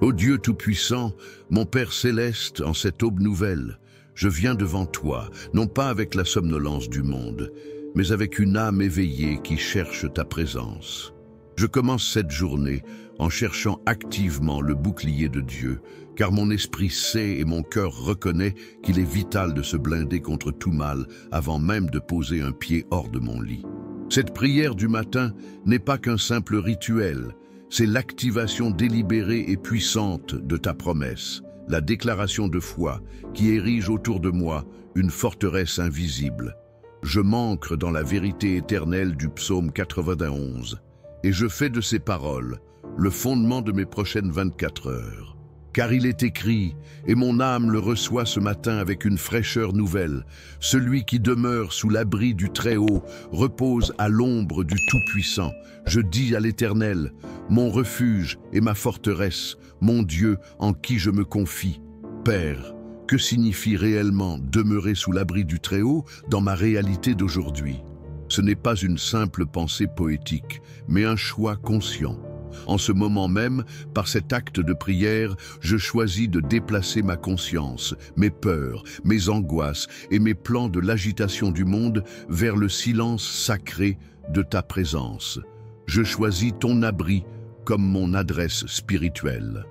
Ô Dieu Tout-Puissant, mon Père céleste, en cette aube nouvelle, je viens devant toi, non pas avec la somnolence du monde, mais avec une âme éveillée qui cherche ta présence. Je commence cette journée en cherchant activement le bouclier de Dieu, car mon esprit sait et mon cœur reconnaît qu'il est vital de se blinder contre tout mal avant même de poser un pied hors de mon lit. Cette prière du matin n'est pas qu'un simple rituel, c'est l'activation délibérée et puissante de ta promesse, la déclaration de foi qui érige autour de moi une forteresse invisible. Je m'ancre dans la vérité éternelle du psaume 91 et je fais de ces paroles le fondement de mes prochaines 24 heures. Car il est écrit, et mon âme le reçoit ce matin avec une fraîcheur nouvelle, celui qui demeure sous l'abri du Très-Haut repose à l'ombre du Tout-Puissant. Je dis à l'Éternel, mon refuge et ma forteresse, mon Dieu en qui je me confie. Père, que signifie réellement demeurer sous l'abri du Très-Haut dans ma réalité d'aujourd'hui? Ce n'est pas une simple pensée poétique, mais un choix conscient. En ce moment même, par cet acte de prière, je choisis de déplacer ma conscience, mes peurs, mes angoisses et mes plans de l'agitation du monde vers le silence sacré de ta présence. Je choisis ton abri comme mon adresse spirituelle.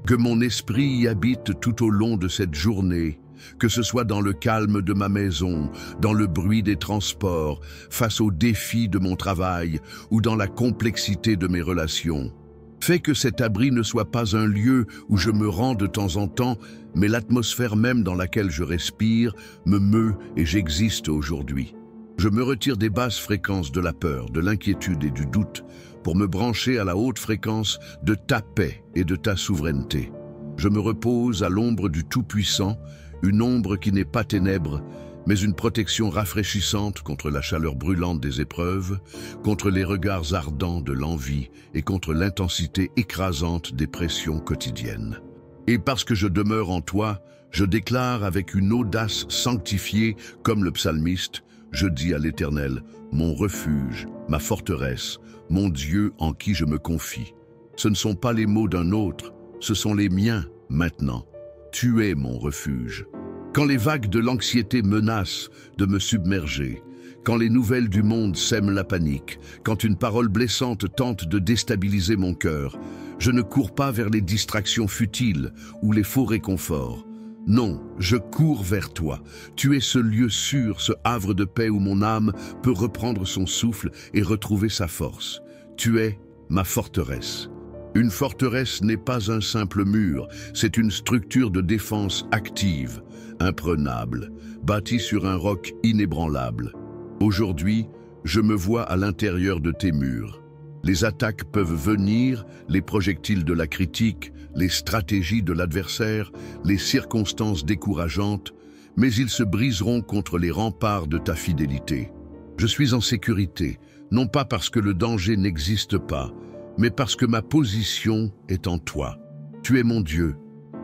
Que mon esprit y habite tout au long de cette journée, que ce soit dans le calme de ma maison, dans le bruit des transports, face aux défis de mon travail ou dans la complexité de mes relations. Fais que cet abri ne soit pas un lieu où je me rends de temps en temps, mais l'atmosphère même dans laquelle je respire, me meut et j'existe aujourd'hui. Je me retire des basses fréquences de la peur, de l'inquiétude et du doute pour me brancher à la haute fréquence de ta paix et de ta souveraineté. Je me repose à l'ombre du Tout-Puissant, une ombre qui n'est pas ténèbres, mais une protection rafraîchissante contre la chaleur brûlante des épreuves, contre les regards ardents de l'envie et contre l'intensité écrasante des pressions quotidiennes. Et parce que je demeure en toi, je déclare avec une audace sanctifiée, comme le psalmiste, je dis à l'Éternel, mon refuge, ma forteresse, mon Dieu en qui je me confie. Ce ne sont pas les mots d'un autre, ce sont les miens maintenant. Tu es mon refuge. Quand les vagues de l'anxiété menacent de me submerger, quand les nouvelles du monde sèment la panique, quand une parole blessante tente de déstabiliser mon cœur, je ne cours pas vers les distractions futiles ou les faux réconforts. Non, je cours vers toi. Tu es ce lieu sûr, ce havre de paix où mon âme peut reprendre son souffle et retrouver sa force. Tu es ma forteresse. Une forteresse n'est pas un simple mur, c'est une structure de défense active, imprenable, bâtie sur un roc inébranlable. Aujourd'hui, je me vois à l'intérieur de tes murs. Les attaques peuvent venir, les projectiles de la critique, les stratégies de l'adversaire, les circonstances décourageantes, mais ils se briseront contre les remparts de ta fidélité. Je suis en sécurité, non pas parce que le danger n'existe pas, mais parce que ma position est en toi. Tu es mon Dieu,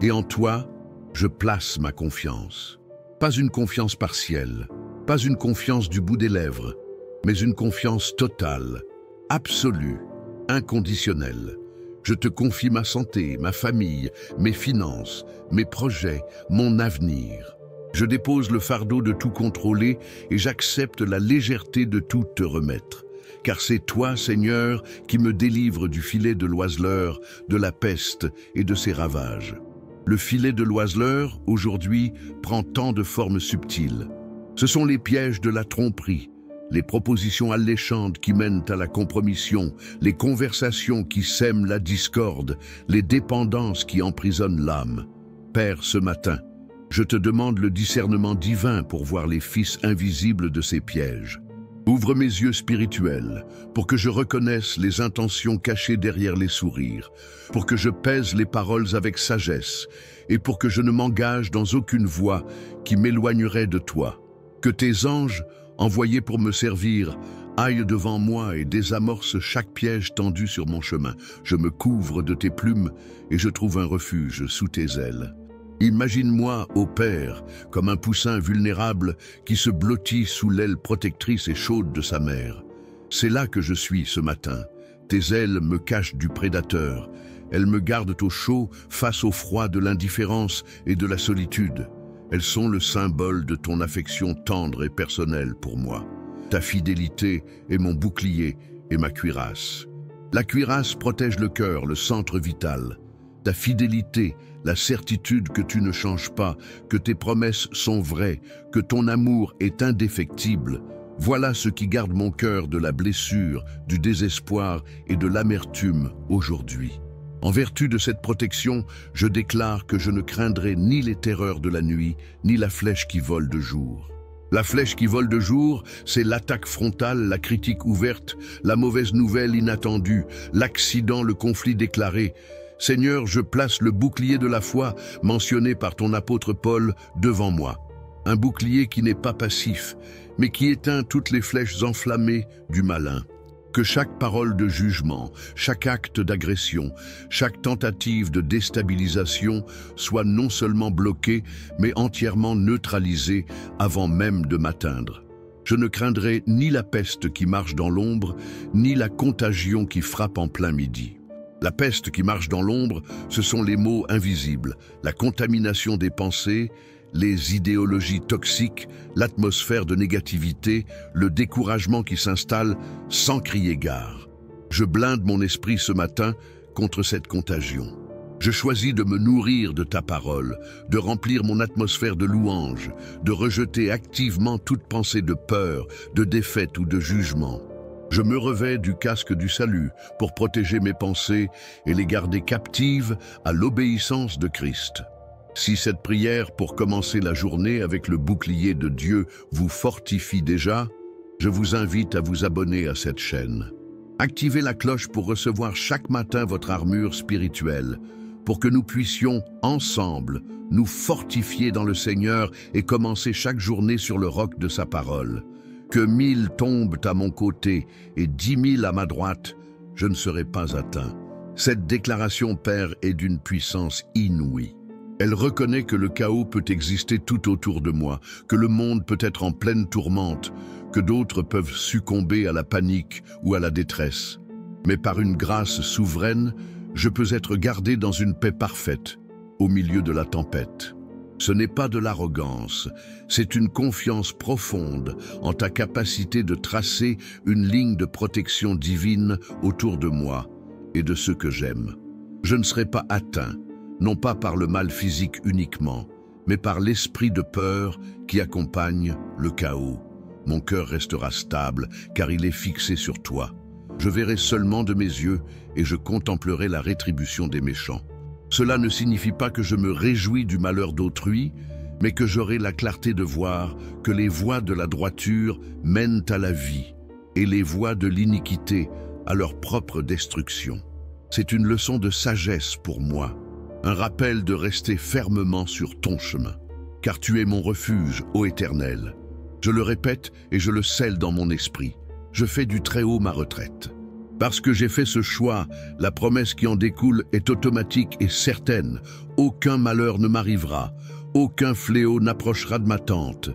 et en toi, je place ma confiance. Pas une confiance partielle, pas une confiance du bout des lèvres, mais une confiance totale, absolue, inconditionnelle. Je te confie ma santé, ma famille, mes finances, mes projets, mon avenir. Je dépose le fardeau de tout contrôler et j'accepte la légèreté de tout te remettre. Car c'est toi, Seigneur, qui me délivre du filet de l'oiseleur, de la peste et de ses ravages. Le filet de l'oiseleur, aujourd'hui, prend tant de formes subtiles. Ce sont les pièges de la tromperie, les propositions alléchantes qui mènent à la compromission, les conversations qui sèment la discorde, les dépendances qui emprisonnent l'âme. Père, ce matin, je te demande le discernement divin pour voir les fils invisibles de ces pièges. Ouvre mes yeux spirituels pour que je reconnaisse les intentions cachées derrière les sourires, pour que je pèse les paroles avec sagesse et pour que je ne m'engage dans aucune voie qui m'éloignerait de toi. Que tes anges, envoyés pour me servir, aillent devant moi et désamorcent chaque piège tendu sur mon chemin. Je me couvre de tes plumes et je trouve un refuge sous tes ailes. Imagine-moi, ô Père, comme un poussin vulnérable qui se blottit sous l'aile protectrice et chaude de sa mère. C'est là que je suis ce matin. Tes ailes me cachent du prédateur, Elles me gardent au chaud face au froid de l'indifférence et de la solitude. Elles sont le symbole de ton affection tendre et personnelle pour moi. Ta fidélité est mon bouclier et ma cuirasse. La cuirasse protège le cœur, le centre vital. Ta fidélité, la certitude que tu ne changes pas, que tes promesses sont vraies, que ton amour est indéfectible. Voilà ce qui garde mon cœur de la blessure, du désespoir et de l'amertume aujourd'hui. En vertu de cette protection, je déclare que je ne craindrai ni les terreurs de la nuit, ni la flèche qui vole de jour. La flèche qui vole de jour, c'est l'attaque frontale, la critique ouverte, la mauvaise nouvelle inattendue, l'accident, le conflit déclaré. Seigneur, je place le bouclier de la foi, mentionné par ton apôtre Paul, devant moi. Un bouclier qui n'est pas passif, mais qui éteint toutes les flèches enflammées du malin. Que chaque parole de jugement, chaque acte d'agression, chaque tentative de déstabilisation soit non seulement bloquée, mais entièrement neutralisée avant même de m'atteindre. Je ne craindrai ni la peste qui marche dans l'ombre, ni la contagion qui frappe en plein midi. La peste qui marche dans l'ombre, ce sont les maux invisibles, la contamination des pensées, les idéologies toxiques, l'atmosphère de négativité, le découragement qui s'installe sans crier gare. Je blinde mon esprit ce matin contre cette contagion. Je choisis de me nourrir de ta parole, de remplir mon atmosphère de louange, de rejeter activement toute pensée de peur, de défaite ou de jugement. Je me revêts du casque du salut pour protéger mes pensées et les garder captives à l'obéissance de Christ. Si cette prière pour commencer la journée avec le bouclier de Dieu vous fortifie déjà, je vous invite à vous abonner à cette chaîne. Activez la cloche pour recevoir chaque matin votre armure spirituelle, pour que nous puissions, ensemble, nous fortifier dans le Seigneur et commencer chaque journée sur le roc de sa parole. Que 1000 tombent à mon côté et 10 000 à ma droite, je ne serai pas atteint. Cette déclaration, Père, est d'une puissance inouïe. Elle reconnaît que le chaos peut exister tout autour de moi, que le monde peut être en pleine tourmente, que d'autres peuvent succomber à la panique ou à la détresse. Mais par une grâce souveraine, je peux être gardé dans une paix parfaite, au milieu de la tempête. Ce n'est pas de l'arrogance, c'est une confiance profonde en ta capacité de tracer une ligne de protection divine autour de moi et de ceux que j'aime. Je ne serai pas atteint, non pas par le mal physique uniquement, mais par l'esprit de peur qui accompagne le chaos. Mon cœur restera stable, car il est fixé sur toi. Je verrai seulement de mes yeux et je contemplerai la rétribution des méchants. Cela ne signifie pas que je me réjouis du malheur d'autrui, mais que j'aurai la clarté de voir que les voies de la droiture mènent à la vie et les voies de l'iniquité à leur propre destruction. C'est une leçon de sagesse pour moi. Un rappel de rester fermement sur ton chemin, car tu es mon refuge, ô Éternel. Je le répète et je le scelle dans mon esprit. Je fais du Très-Haut ma retraite. Parce que j'ai fait ce choix, la promesse qui en découle est automatique et certaine. Aucun malheur ne m'arrivera, aucun fléau n'approchera de ma tente.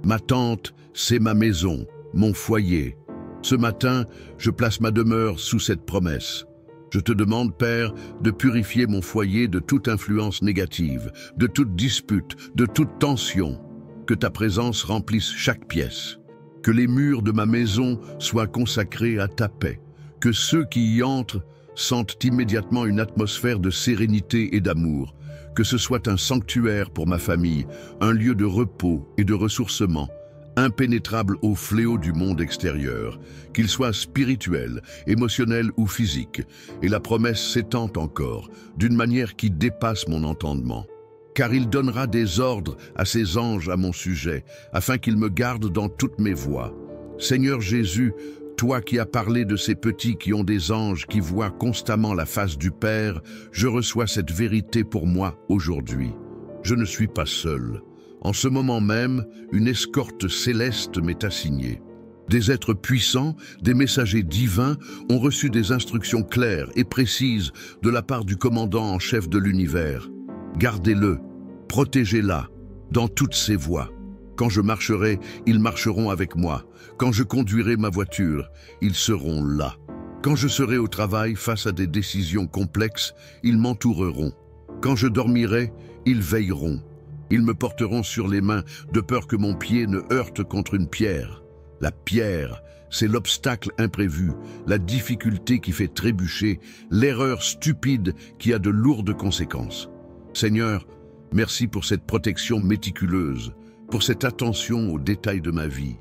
Ma tente, c'est ma maison, mon foyer. Ce matin, je place ma demeure sous cette promesse. Je te demande, Père, de purifier mon foyer de toute influence négative, de toute dispute, de toute tension. Que ta présence remplisse chaque pièce. Que les murs de ma maison soient consacrés à ta paix. Que ceux qui y entrent sentent immédiatement une atmosphère de sérénité et d'amour. Que ce soit un sanctuaire pour ma famille, un lieu de repos et de ressourcement, impénétrable aux fléaux du monde extérieur, qu'il soit spirituel, émotionnel ou physique, et la promesse s'étend encore, d'une manière qui dépasse mon entendement. Car il donnera des ordres à ses anges à mon sujet, afin qu'ils me gardent dans toutes mes voies. Seigneur Jésus, toi qui as parlé de ces petits qui ont des anges qui voient constamment la face du Père, je reçois cette vérité pour moi aujourd'hui. Je ne suis pas seul. En ce moment même, une escorte céleste m'est assignée. Des êtres puissants, des messagers divins ont reçu des instructions claires et précises de la part du commandant en chef de l'univers. Gardez-le, protégez-la, dans toutes ses voies. Quand je marcherai, ils marcheront avec moi. Quand je conduirai ma voiture, ils seront là. Quand je serai au travail face à des décisions complexes, ils m'entoureront. Quand je dormirai, ils veilleront. Ils me porteront sur les mains de peur que mon pied ne heurte contre une pierre. La pierre, c'est l'obstacle imprévu, la difficulté qui fait trébucher, l'erreur stupide qui a de lourdes conséquences. Seigneur, merci pour cette protection méticuleuse, pour cette attention aux détails de ma vie.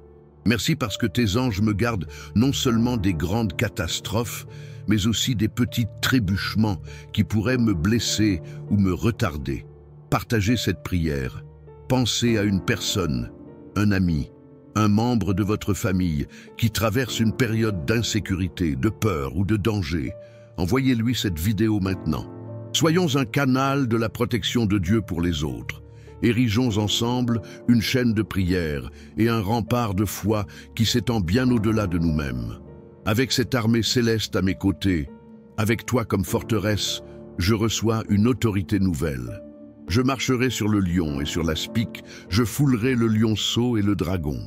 Merci parce que tes anges me gardent non seulement des grandes catastrophes, mais aussi des petits trébuchements qui pourraient me blesser ou me retarder. Partagez cette prière. Pensez à une personne, un ami, un membre de votre famille qui traverse une période d'insécurité, de peur ou de danger. Envoyez-lui cette vidéo maintenant. Soyons un canal de la protection de Dieu pour les autres. Érigeons ensemble une chaîne de prière et un rempart de foi qui s'étend bien au-delà de nous-mêmes. Avec cette armée céleste à mes côtés, avec toi comme forteresse, je reçois une autorité nouvelle. Je marcherai sur le lion et sur la spique, je foulerai le lionceau et le dragon.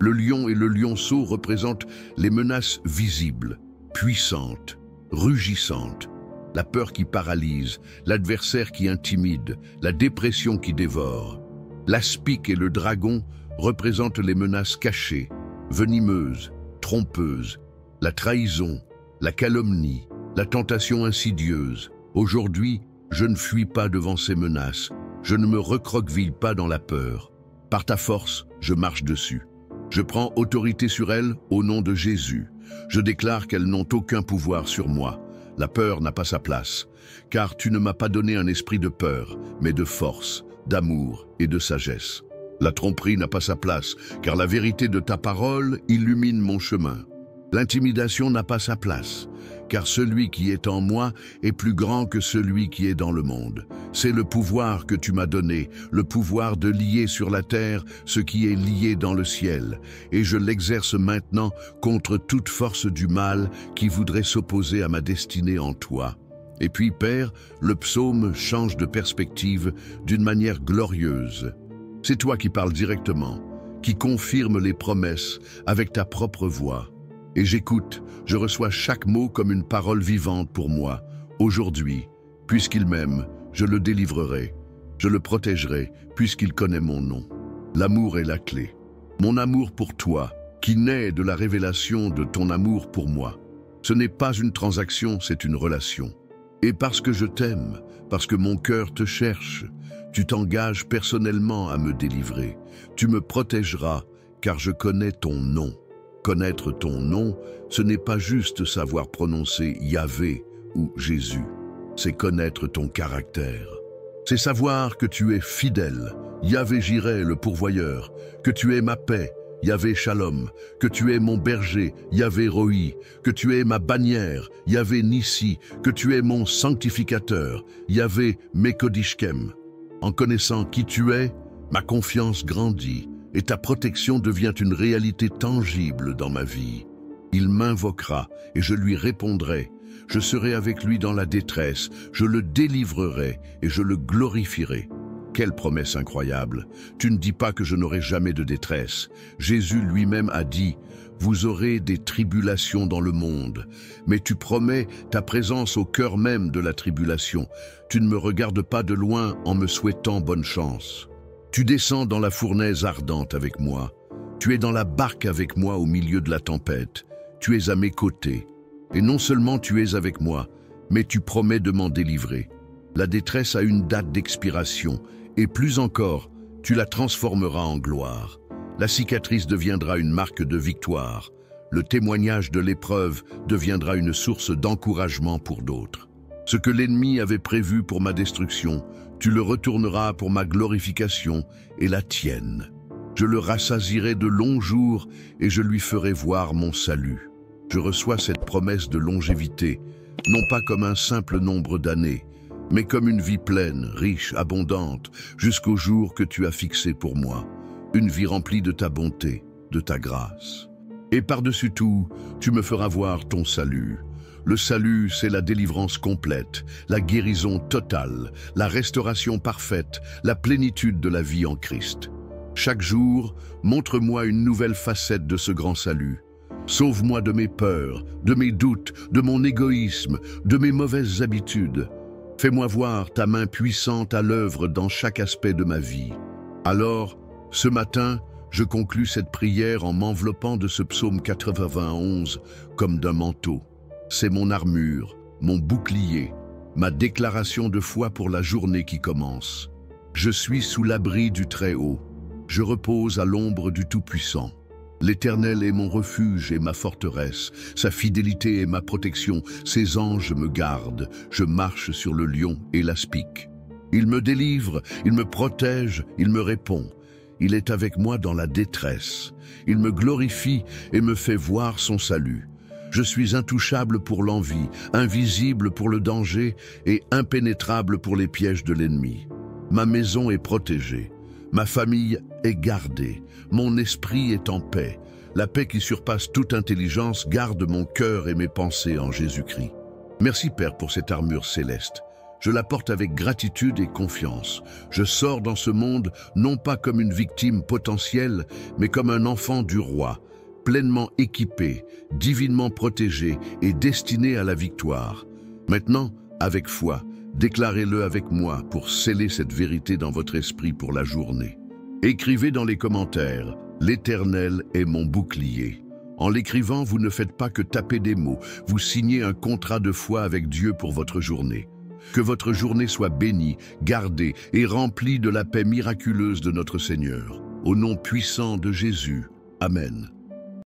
Le lion et le lionceau représentent les menaces visibles, puissantes, rugissantes. La peur qui paralyse, l'adversaire qui intimide, la dépression qui dévore. La spique et le dragon représentent les menaces cachées, venimeuses, trompeuses, la trahison, la calomnie, la tentation insidieuse. Aujourd'hui, je ne fuis pas devant ces menaces, je ne me recroqueville pas dans la peur. Par ta force, je marche dessus. Je prends autorité sur elles au nom de Jésus. Je déclare qu'elles n'ont aucun pouvoir sur moi. La peur n'a pas sa place, car tu ne m'as pas donné un esprit de peur, mais de force, d'amour et de sagesse. La tromperie n'a pas sa place, car la vérité de ta parole illumine mon chemin. L'intimidation n'a pas sa place, car celui qui est en moi est plus grand que celui qui est dans le monde. C'est le pouvoir que tu m'as donné, le pouvoir de lier sur la terre ce qui est lié dans le ciel, et je l'exerce maintenant contre toute force du mal qui voudrait s'opposer à ma destinée en toi. Et puis, Père, le psaume change de perspective d'une manière glorieuse. C'est toi qui parles directement, qui confirme les promesses avec ta propre voix. Et j'écoute, je reçois chaque mot comme une parole vivante pour moi. Aujourd'hui, puisqu'il m'aime, je le délivrerai. Je le protégerai, puisqu'il connaît mon nom. L'amour est la clé. Mon amour pour toi, qui naît de la révélation de ton amour pour moi. Ce n'est pas une transaction, c'est une relation. Et parce que je t'aime, parce que mon cœur te cherche, tu t'engages personnellement à me délivrer. Tu me protégeras, car je connais ton nom. Connaître ton nom, ce n'est pas juste savoir prononcer Yahvé ou Jésus, c'est connaître ton caractère. C'est savoir que tu es fidèle, Yahvé Jireh le pourvoyeur, que tu es ma paix, Yahvé Shalom, que tu es mon berger, Yahvé Roi, que tu es ma bannière, Yahvé Nissi, que tu es mon sanctificateur, Yahvé Mekodishkem. En connaissant qui tu es, ma confiance grandit, et ta protection devient une réalité tangible dans ma vie. Il m'invoquera et je lui répondrai. Je serai avec lui dans la détresse, je le délivrerai et je le glorifierai. Quelle promesse incroyable! Tu ne dis pas que je n'aurai jamais de détresse. Jésus lui-même a dit « Vous aurez des tribulations dans le monde ». Mais tu promets ta présence au cœur même de la tribulation. Tu ne me regardes pas de loin en me souhaitant bonne chance. Tu descends dans la fournaise ardente avec moi. Tu es dans la barque avec moi au milieu de la tempête. Tu es à mes côtés. Et non seulement tu es avec moi, mais tu promets de m'en délivrer. La détresse a une date d'expiration, et plus encore, tu la transformeras en gloire. La cicatrice deviendra une marque de victoire. Le témoignage de l'épreuve deviendra une source d'encouragement pour d'autres. Ce que l'ennemi avait prévu pour ma destruction, tu le retourneras pour ma glorification et la tienne. Je le rassasierai de longs jours et je lui ferai voir mon salut. Je reçois cette promesse de longévité, non pas comme un simple nombre d'années, mais comme une vie pleine, riche, abondante, jusqu'au jour que tu as fixé pour moi. Une vie remplie de ta bonté, de ta grâce. Et par-dessus tout, tu me feras voir ton salut. Le salut, c'est la délivrance complète, la guérison totale, la restauration parfaite, la plénitude de la vie en Christ. Chaque jour, montre-moi une nouvelle facette de ce grand salut. Sauve-moi de mes peurs, de mes doutes, de mon égoïsme, de mes mauvaises habitudes. Fais-moi voir ta main puissante à l'œuvre dans chaque aspect de ma vie. Alors, ce matin, je conclus cette prière en m'enveloppant de ce psaume 91 comme d'un manteau. C'est mon armure, mon bouclier, ma déclaration de foi pour la journée qui commence. Je suis sous l'abri du Très-Haut. Je repose à l'ombre du Tout-Puissant. L'Éternel est mon refuge et ma forteresse. Sa fidélité est ma protection. Ses anges me gardent. Je marche sur le lion et l'aspic. Il me délivre, il me protège, il me répond. Il est avec moi dans la détresse. Il me glorifie et me fait voir son salut. Je suis intouchable pour l'envie, invisible pour le danger et impénétrable pour les pièges de l'ennemi. Ma maison est protégée. Ma famille est gardée. Mon esprit est en paix. La paix qui surpasse toute intelligence garde mon cœur et mes pensées en Jésus-Christ. Merci Père pour cette armure céleste. Je la porte avec gratitude et confiance. Je sors dans ce monde non pas comme une victime potentielle, mais comme un enfant du roi, pleinement équipé, divinement protégé et destiné à la victoire. Maintenant, avec foi, déclarez-le avec moi pour sceller cette vérité dans votre esprit pour la journée. Écrivez dans les commentaires « L'Éternel est mon bouclier ». En l'écrivant, vous ne faites pas que taper des mots, vous signez un contrat de foi avec Dieu pour votre journée. Que votre journée soit bénie, gardée et remplie de la paix miraculeuse de notre Seigneur. Au nom puissant de Jésus. Amen.